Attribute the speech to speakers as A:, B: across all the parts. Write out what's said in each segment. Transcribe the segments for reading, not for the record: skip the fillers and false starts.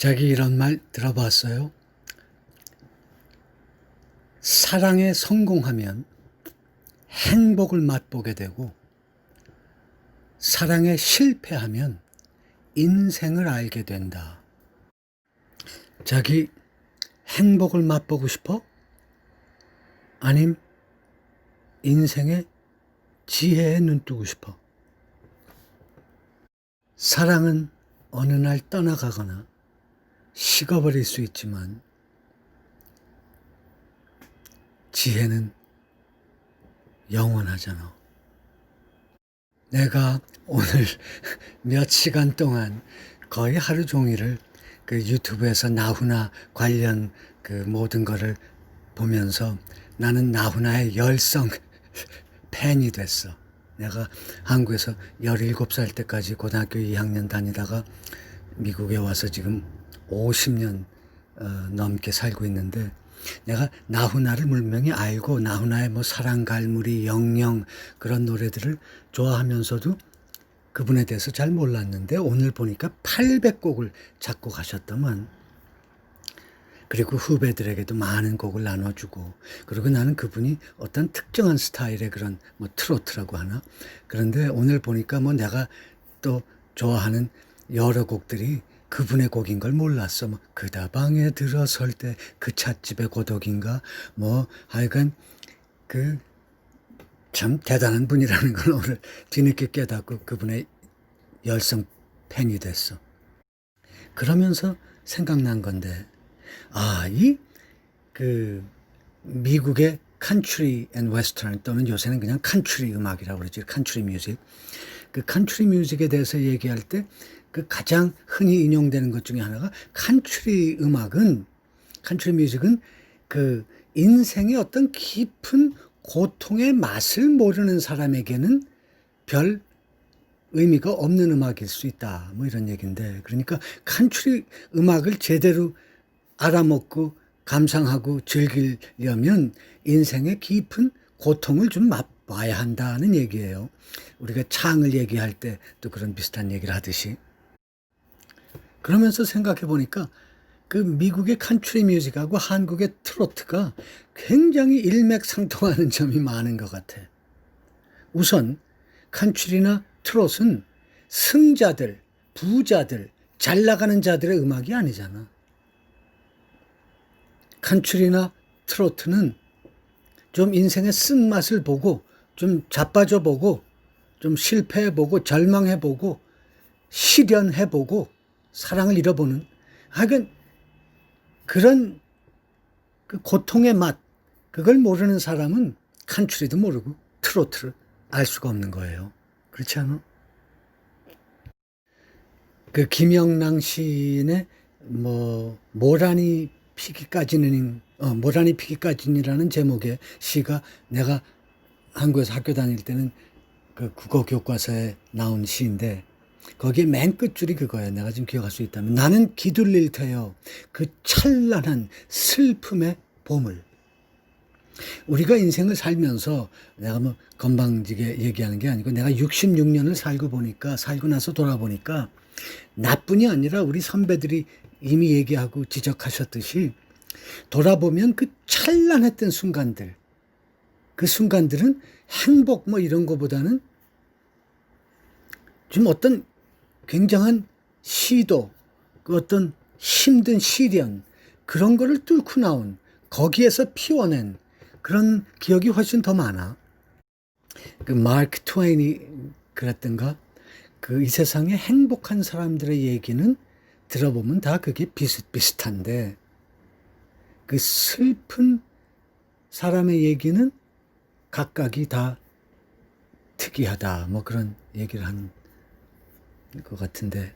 A: 자기 이런 말 들어봤어요? 사랑에 성공하면 행복을 맛보게 되고, 사랑에 실패하면 인생을 알게 된다. 자기 행복을 맛보고 싶어? 아님 인생의 지혜에 눈뜨고 싶어? 사랑은 어느 날 떠나가거나 식어버릴 수 있지만 지혜는 영원하잖아. 내가 오늘 몇 시간 동안 거의 하루 종일을 그 유튜브에서 나훈아 관련 그 모든 거를 보면서 나는 나훈아의 열성 팬이 됐어. 내가 한국에서 17살 때까지 고등학교 2학년 다니다가 미국에 와서 지금 50년 넘게 살고 있는데, 내가 나훈아를 물명히 알고 나훈아의 뭐 사랑갈무리, 영영 그런 노래들을 좋아하면서도 그분에 대해서 잘 몰랐는데, 오늘 보니까 800곡을 작곡하셨더만. 그리고 후배들에게도 많은 곡을 나눠주고, 그리고 나는 그분이 어떤 특정한 스타일의 그런 뭐 트로트라고 하나, 그런데 오늘 보니까 뭐 내가 또 좋아하는 여러 곡들이 그분의 곡인 걸 몰랐어. 뭐 그다방에 들어설 때 그 찻집의 고독인가, 뭐 하여간 그 참 대단한 분이라는 걸 오늘 뒤늦게 깨닫고 그분의 열성 팬이 됐어. 그러면서 생각난 건데, 이 그 미국의 컨트리 앤 웨스턴, 또는 요새는 그냥 컨트리 음악이라고 그러지, 컨트리 뮤직. 그 컨트리 뮤직에 대해서 얘기할 때 그 가장 흔히 인용되는 것 중에 하나가, 컨트리 뮤직은 그 인생의 어떤 깊은 고통의 맛을 모르는 사람에게는 별 의미가 없는 음악일 수 있다, 뭐 이런 얘기인데, 그러니까 컨트리 음악을 제대로 알아먹고 감상하고 즐기려면 인생의 깊은 고통을 좀 맛봐야 한다는 얘기예요. 우리가 창을 얘기할 때 또 그런 비슷한 얘기를 하듯이. 그러면서 생각해 보니까 그 미국의 컨트리 뮤직하고 한국의 트로트가 굉장히 일맥상통하는 점이 많은 것 같아. 우선 컨트리나 트롯은 승자들, 부자들, 잘 나가는 자들의 음악이 아니잖아. 컨트리나 트로트는 좀 인생의 쓴맛을 보고, 좀 자빠져 보고, 좀 실패해 보고, 절망해 보고, 시련해 보고, 사랑을 잃어보는, 하여간 그런 그 고통의 맛, 그걸 모르는 사람은 컨트리도 모르고 트로트를 알 수가 없는 거예요. 그렇지 않아? 그 김영랑 시인의 뭐 모라니 피기까지는이라는 제목의 시가, 내가 한국에서 학교 다닐 때는 그 국어 교과서에 나온 시인데, 거기에 맨 끝줄이 그거예요. 내가 지금 기억할 수 있다면, 나는 기둘릴 테여 그 찬란한 슬픔의 봄을. 우리가 인생을 살면서, 내가 뭐 건방지게 얘기하는 게 아니고, 내가 66년을 살고 나서 돌아보니까 나뿐이 아니라 우리 선배들이 이미 얘기하고 지적하셨듯이, 돌아보면 그 찬란했던 순간들, 그 순간들은 행복 뭐 이런 거보다는 좀 어떤 굉장한 시도, 그 어떤 힘든 시련, 그런 거를 뚫고 나온, 거기에서 피워낸 그런 기억이 훨씬 더 많아. 그 마크 트웨인이 그랬던가, 그 이 세상에 행복한 사람들의 얘기는 들어보면 다 그게 비슷비슷한데, 그 슬픈 사람의 얘기는 각각이 다 특이하다, 뭐 그런 얘기를 한 것 같은데,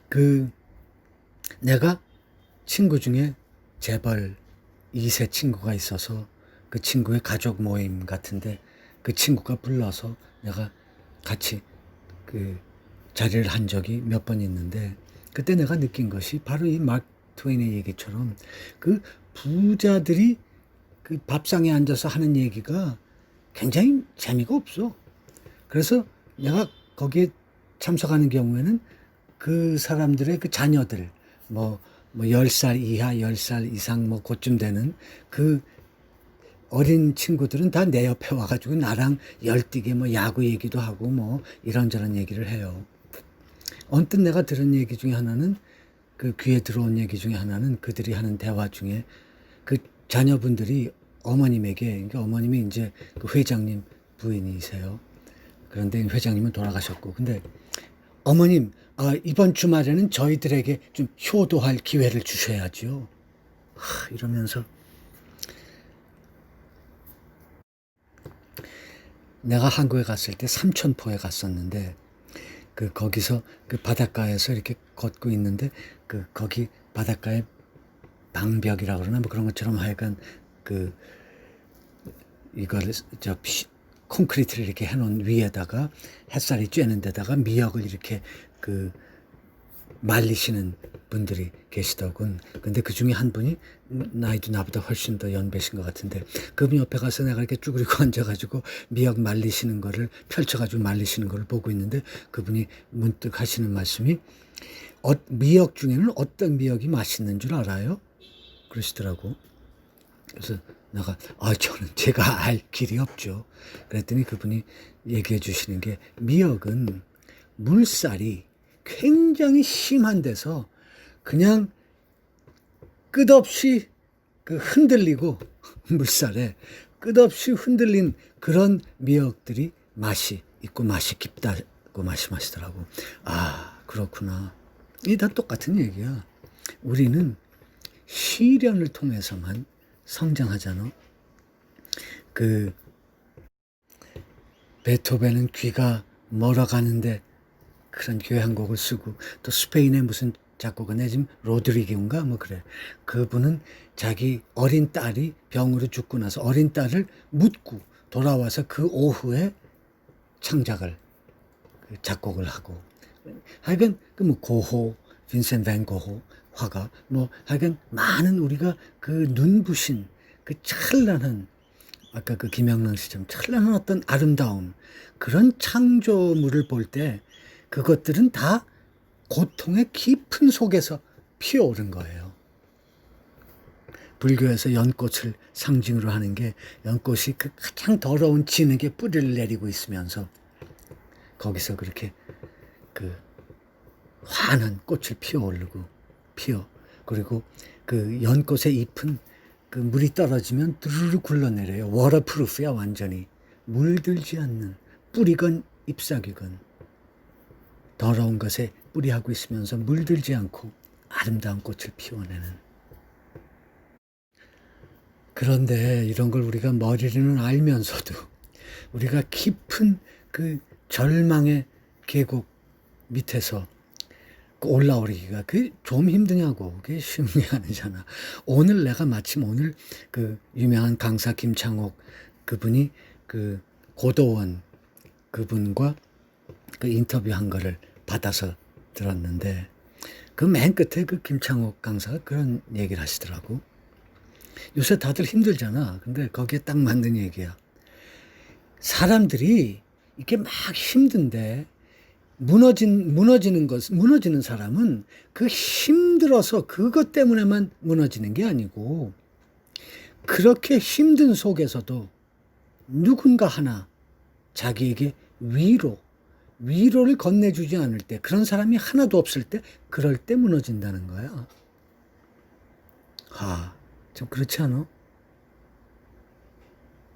A: 그 내가 친구 중에 재벌 2세 친구가 있어서, 그 친구의 가족 모임 같은데 그 친구가 불러서 내가 같이 그 자리를 한 적이 몇 번 있는데, 그때 내가 느낀 것이 바로 이 마크 트웨인의 얘기처럼, 그 부자들이 그 밥상에 앉아서 하는 얘기가 굉장히 재미가 없어. 그래서 내가 거기에 참석하는 경우에는 그 사람들의 그 자녀들, 뭐 10살 이하, 10살 이상 뭐 그쯤 되는 그 어린 친구들은 다 내 옆에 와가지고 나랑 열띠게 뭐 야구 얘기도 하고 뭐 이런저런 얘기를 해요. 언뜻 내가 들은 얘기 중에 하나는, 그 귀에 들어온 얘기 중에 하나는, 그들이 하는 대화 중에 그 자녀분들이 어머님에게, 그러니까 어머님이 이제 그 회장님 부인이세요. 그런데 회장님은 돌아가셨고, 근데 어머님, 이번 주말에는 저희들에게 좀 효도할 기회를 주셔야죠. 이러면서 내가 한국에 갔을 때 삼천포에 갔었는데, 거기서 그 바닷가에서 이렇게 걷고 있는데, 거기 바닷가에 방벽이라 그러나 뭐 그런 것처럼 하여간 이거를 콘크리트를 이렇게 해놓은 위에다가 햇살이 쬐는 데다가 미역을 이렇게 말리시는 분들이 계시더군. 근데 그 중에 한 분이 나이도 나보다 훨씬 더 연배신 것 같은데, 그분 옆에 가서 내가 이렇게 쭈그리고 앉아가지고 미역 말리시는 거를, 펼쳐가지고 말리시는 거를 보고 있는데, 그분이 문득 하시는 말씀이, 미역 중에는 어떤 미역이 맛있는 줄 알아요? 그러시더라고. 그래서 내가 저는 제가 알 길이 없죠. 그랬더니 그분이 얘기해 주시는 게, 미역은 물살이 굉장히 심한 데서 그냥 끝없이 흔들리고, 물살에 끝없이 흔들린 그런 미역들이 맛이 있고 맛이 깊다고 말씀하시더라고. 그렇구나. 이게 다 똑같은 얘기야. 우리는 시련을 통해서만 성장하잖아. 베토벤은 귀가 멀어가는데 그런 교향곡을 쓰고, 또 스페인의 무슨 작곡가 지금 로드리게인가 뭐 그래. 그분은 자기 어린 딸이 병으로 죽고 나서 어린 딸을 묻고 돌아와서 그 오후에 창작을, 작곡을 하고. 하여간 뭐 고호, 빈센 밴 고호 화가, 뭐 하여간 많은 우리가 눈부신 찬란한, 아까 김영란 씨처럼 찬란한 어떤 아름다움, 그런 창조물을 볼 때 그것들은 다 고통의 깊은 속에서 피어오른 거예요. 불교에서 연꽃을 상징으로 하는 게, 연꽃이 가장 더러운 진흙에 뿌리를 내리고 있으면서 거기서 그렇게 환한 꽃을 그리고 연꽃의 잎은 물이 떨어지면 드르르 굴러내려요. 워터프루프야, 완전히. 물들지 않는, 뿌리건 잎사귀건 더러운 것에 뿌리하고 있으면서 물들지 않고 아름다운 꽃을 피워내는. 그런데 이런 걸 우리가 머리로는 알면서도 우리가 깊은 절망의 계곡 밑에서 올라오기가 좀 힘드냐고. 그게 쉬운 게 아니잖아. 내가 마침 오늘 유명한 강사 김창옥 그분이 고도원 그분과 인터뷰한 거를 받아서 들었는데, 맨 끝에 김창옥 강사가 그런 얘기를 하시더라고. 요새 다들 힘들잖아. 근데 거기에 딱 맞는 얘기야. 사람들이 이렇게 막 힘든데 무너지는 사람은 힘들어서 그것 때문에만 무너지는 게 아니고, 그렇게 힘든 속에서도 누군가 하나 자기에게 위로를 건네주지 않을 때, 그런 사람이 하나도 없을 때, 그럴 때 무너진다는 거야. 좀 그렇지 않아?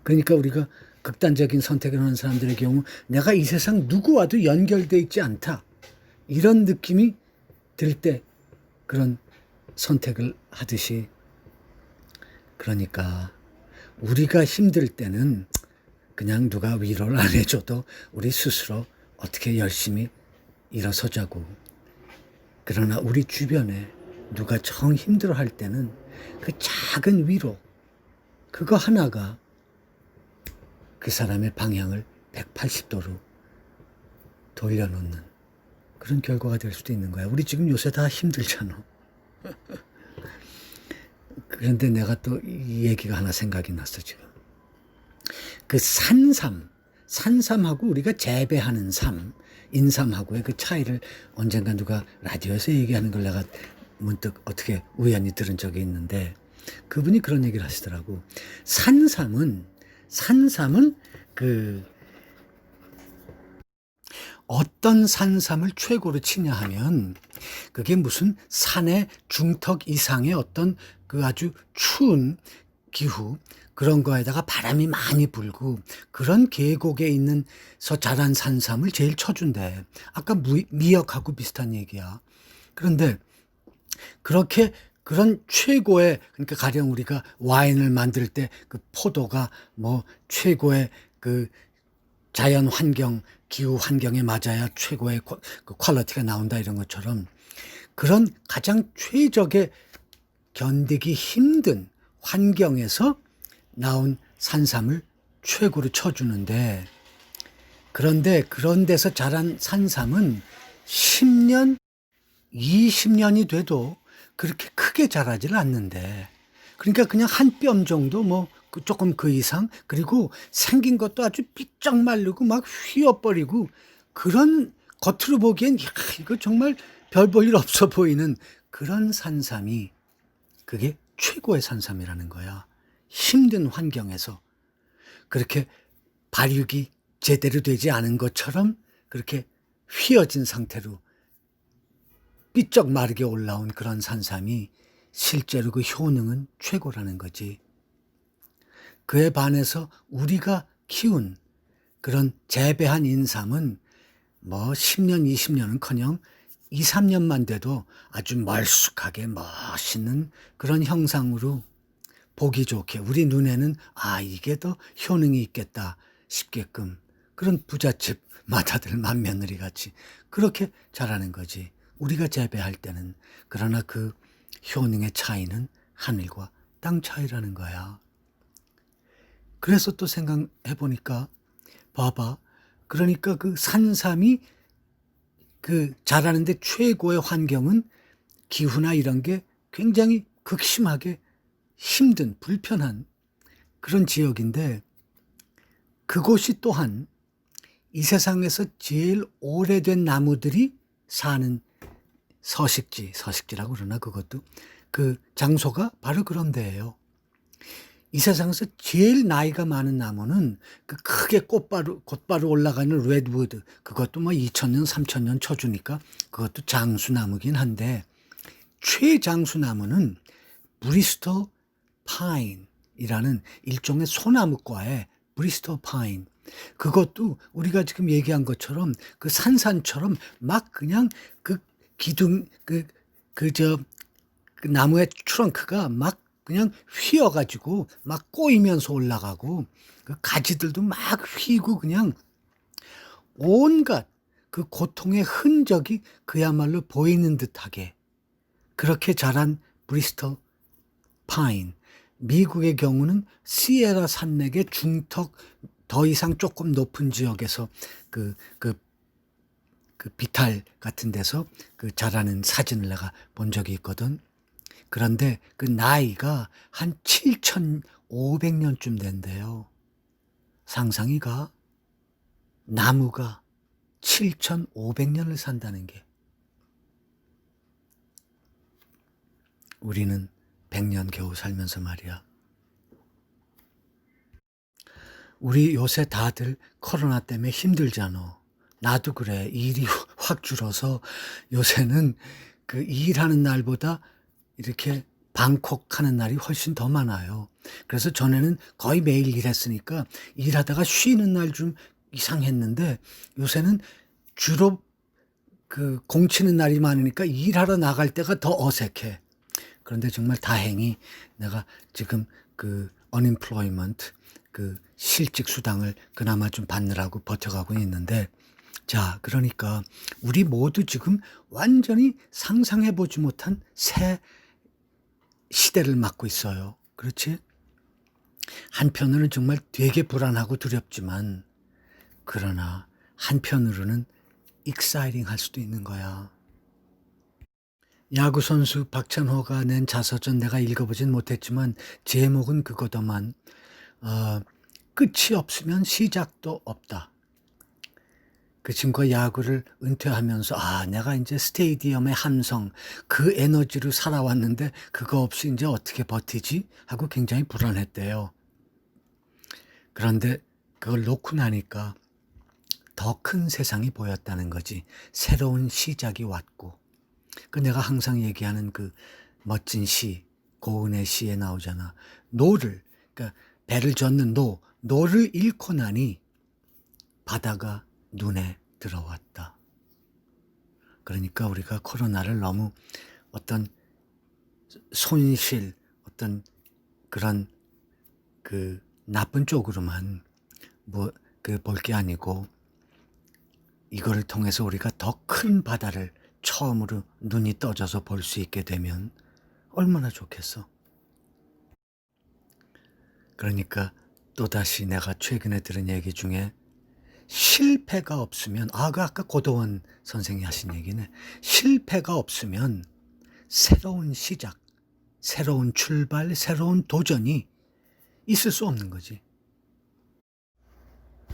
A: 그러니까 우리가 극단적인 선택을 하는 사람들의 경우, 내가 이 세상 누구와도 연결되어 있지 않다, 이런 느낌이 들 때 그런 선택을 하듯이, 그러니까 우리가 힘들 때는 그냥 누가 위로를 안 해줘도 우리 스스로 어떻게 열심히 일어서자고. 그러나 우리 주변에 누가 정 힘들어할 때는 작은 위로, 그거 하나가 그 사람의 방향을 180도로 돌려놓는 그런 결과가 될 수도 있는 거야. 우리 지금 요새 다 힘들잖아. 그런데 내가 또 이 얘기가 하나 생각이 났어, 지금. 산삼하고 우리가 재배하는 삶, 인삼하고의 그 차이를 언젠가 누가 라디오에서 얘기하는 걸 내가 문득 어떻게 우연히 들은 적이 있는데, 그분이 그런 얘기를 하시더라고. 산삼은 그 어떤 산삼을 최고로 치냐 하면, 그게 무슨 산의 중턱 이상의 어떤 그 아주 추운 기후, 그런 거에다가 바람이 많이 불고 그런 계곡에 있는서 자란 산삼을 제일 쳐준대. 아까 미역하고 비슷한 얘기야. 그런데 그렇게 그런 최고의, 그러니까 가령 우리가 와인을 만들 때 그 포도가 뭐 최고의 그 자연 환경, 기후 환경에 맞아야 최고의 그 퀄리티가 나온다, 이런 것처럼 그런 가장 최적의 견디기 힘든 환경에서 나온 산삼을 최고로 쳐주는데, 그런데 그런 데서 자란 산삼은 10년, 20년이 돼도 그렇게 크게 자라지를 않는데, 그러니까 그냥 한 뼘 정도, 뭐 조금 그 이상, 그리고 생긴 것도 아주 삐쩍 마르고 막 휘어버리고, 그런 겉으로 보기엔 야, 이거 정말 별 볼 일 없어 보이는 그런 산삼이, 그게 최고의 산삼이라는 거야. 힘든 환경에서 그렇게 발육이 제대로 되지 않은 것처럼 그렇게 휘어진 상태로 삐쩍 마르게 올라온 그런 산삼이 실제로 그 효능은 최고라는 거지. 그에 반해서 우리가 키운 그런 재배한 인삼은 뭐 10년, 20년은커녕 2, 3년만 돼도 아주 멀쑥하게 멋있는 그런 형상으로 보기 좋게, 우리 눈에는 아, 이게 더 효능이 있겠다 싶게끔, 그런 부잣집 맏아들 맏며느리 같이 그렇게 자라는 거지, 우리가 재배할 때는. 그러나 그 효능의 차이는 하늘과 땅 차이라는 거야. 그래서 또 생각해 보니까, 봐봐. 그러니까 그 산삼이 그 자라는데 최고의 환경은 기후나 이런 게 굉장히 극심하게 힘든, 불편한 그런 지역인데, 그곳이 또한 이 세상에서 제일 오래된 나무들이 사는 서식지라고 그러나, 그것도 그 장소가 바로 그런 데예요. 이 세상에서 제일 나이가 많은 나무는 그 크게 곧바로 올라가는 레드우드, 그것도 뭐 2000년, 3000년 쳐주니까 그것도 장수나무긴 한데, 최장수나무는 브리스톨 파인이라는 일종의 소나무과의 브리스톨 파인. 그것도 우리가 지금 얘기한 것처럼 그 산산처럼 막 그냥 그 기둥, 그 나무의 트렁크가 막 그냥 휘어가지고 막 꼬이면서 올라가고, 그 가지들도 막 휘고, 그냥 온갖 그 고통의 흔적이 그야말로 보이는 듯하게 그렇게 자란 브리스톨 파인. 미국의 경우는 시에라 산맥의 중턱 더 이상 조금 높은 지역에서 그 비탈 같은 데서 그 자라는 사진을 내가 본 적이 있거든. 그런데 그 나이가 한 7,500년쯤 된대요. 상상이 가? 나무가 7,500년을 산다는 게. 우리는 100년 겨우 살면서 말이야. 우리 요새 다들 코로나 때문에 힘들잖아. 나도 그래. 일이 확 줄어서 요새는 그 일하는 날보다 이렇게 방콕 하는 날이 훨씬 더 많아요. 그래서 전에는 거의 매일 일했으니까 일하다가 쉬는 날 좀 이상했는데, 요새는 주로 그 공치는 날이 많으니까 일하러 나갈 때가 더 어색해. 그런데 정말 다행히 내가 지금 그 unemployment, 그 실직 수당을 그나마 좀 받느라고 버텨가고 있는데, 자, 그러니까 우리 모두 지금 완전히 상상해보지 못한 새 시대를 맞고 있어요. 그렇지? 한편으로는 정말 되게 불안하고 두렵지만, 그러나 한편으로는 exciting 할 수도 있는 거야. 야구선수 박찬호가 낸 자서전 내가 읽어보진 못했지만 제목은 그거더만, 끝이 없으면 시작도 없다. 그 친구가 야구를 은퇴하면서 내가 이제 스테디움의 함성 그 에너지로 살아왔는데 그거 없이 이제 어떻게 버티지? 하고 굉장히 불안했대요. 그런데 그걸 놓고 나니까 더 큰 세상이 보였다는 거지. 새로운 시작이 왔고. 그 내가 항상 얘기하는 그 멋진 시, 고은의 시에 나오잖아. 노를, 그러니까 배를 젓는 노를 잃고 나니 바다가 눈에 들어왔다. 그러니까 우리가 코로나를 너무 어떤 손실, 어떤 그런 그 나쁜 쪽으로만 볼 게 아니고 이거를 통해서 우리가 더 큰 바다를 처음으로 눈이 떠져서 볼 수 있게 되면 얼마나 좋겠어. 그러니까 또다시 내가 최근에 들은 얘기 중에 실패가 없으면 그 아까 고도원 선생이 하신 얘기네. 실패가 없으면 새로운 시작, 새로운 출발, 새로운 도전이 있을 수 없는 거지.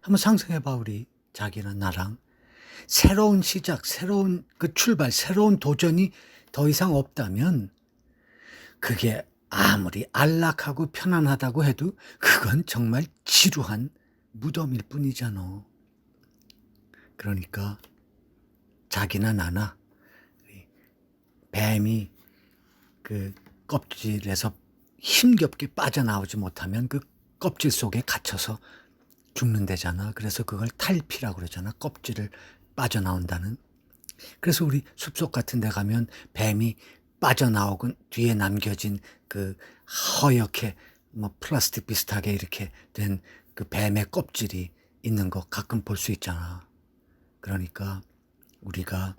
A: 한번 상상해봐. 우리 자기나 나랑 새로운 시작, 새로운 그 출발, 새로운 도전이 더 이상 없다면 그게 아무리 안락하고 편안하다고 해도 그건 정말 지루한 무덤일 뿐이잖아. 그러니까 자기나 나나 뱀이 그 껍질에서 힘겹게 빠져나오지 못하면 그 껍질 속에 갇혀서 죽는다잖아. 그래서 그걸 탈피라고 그러잖아. 껍질을 빠져나온다는. 그래서 우리 숲속 같은 데 가면 뱀이 빠져나오고 뒤에 남겨진 그 허옇게 플라스틱 비슷하게 이렇게 된 그 뱀의 껍질이 있는 거 가끔 볼 수 있잖아. 그러니까 우리가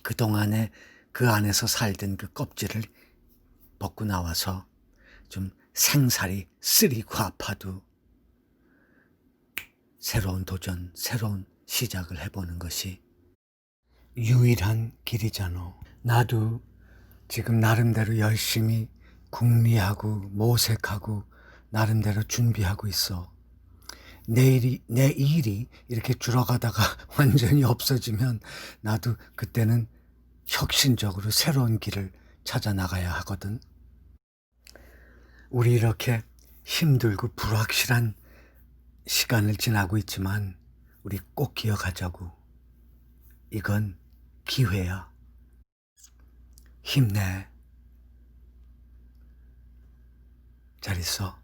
A: 그동안에 그 안에서 살던 그 껍질을 벗고 나와서 좀 생살이 쓰리고 아파도 새로운 도전, 새로운 시작을 해보는 것이 유일한 길이잖아. 나도 지금 나름대로 열심히 궁리하고 모색하고 나름대로 준비하고 있어. 내 일이 이렇게 줄어가다가 완전히 없어지면 나도 그때는 혁신적으로 새로운 길을 찾아 나가야 하거든. 우리 이렇게 힘들고 불확실한 시간을 지나고 있지만 우리 꼭 기억하자고. 이건 기회야. 힘내. 잘 있어.